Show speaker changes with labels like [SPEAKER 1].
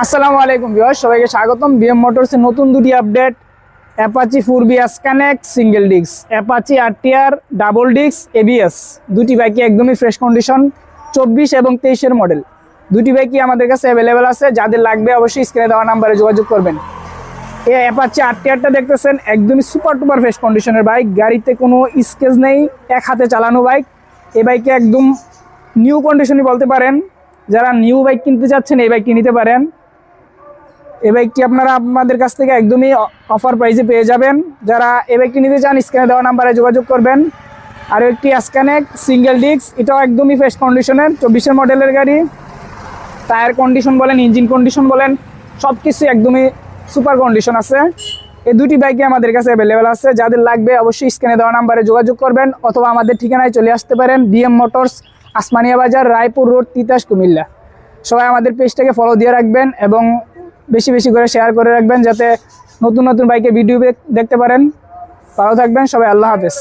[SPEAKER 1] আসসালামু আলাইকুম ভিউয়ার্স, সবাইকে স্বাগতম। বিএম মোটরসের নতুন দুটি আপডেট, অ্যাপাচি 4বি connect single disc, Apache RTR double disc ABS. দুটি বাইকই একদমই ফ্রেশ কন্ডিশন, 24 এবং 23-এর মডেল। দুটি বাইকই আমাদের কাছে অ্যাভেলেবেল আছে। যাদের লাগবে অবশ্যই স্ক্রিনে দেওয়া নাম্বারে যোগাযোগ করবেন। এই অ্যাপাচি আরটিআরটা দেখতেছেন একদমই সুপার টুপার ফ্রেশ কন্ডিশনের বাইক, গাড়িতে কোনো স্কেচ নেই, এক হাতে চালানো বাইক। এই বাইকে একদম নিউ কন্ডিশনই বলতে পারেন। যারা নিউ বাইক কিনতে চাচ্ছেন এই বাইকটি নিতে পারেন। এই বাইকটি আপনারা আমাদের কাছ থেকে একদমই অফার প্রাইসে পেয়ে যাবেন। যারা এই বাইকটি নিতে চান স্ক্রিনে দেওয়া নাম্বারে যোগাযোগ করবেন। আর একটি কানেক্ট সিঙ্গেল ডিস্ক, এটাও একদমই ফ্রেশ কন্ডিশনের, 24-এর মডেলের গাড়ি। টায়ার কন্ডিশন বলেন, ইঞ্জিন কন্ডিশন বলেন, সব কিছু একদমই সুপার কন্ডিশন আছে। এই দুটি বাইকে আমাদের কাছে অ্যাভেলেবেল আছে। যাদের লাগবে অবশ্যই স্ক্রিনে দেওয়া নাম্বারে যোগাযোগ করবেন, অথবা আমাদের ঠিকানায় চলে আসতে পারেন। বিএম মোটরস, আসমানিয়া বাজার, রায়পুর রোড, তিতাস, কুমিল্লা। সবাই আমাদের পেজটাকে ফলো দিয়ে রাখবেন এবং বেশি বেশি করে শেয়ার করে রাখবেন, যাতে নতুন নতুন বাইকের ভিডিও দেখতে পারেন। ভালো থাকবেন সবাই, আল্লাহ হাফেজ।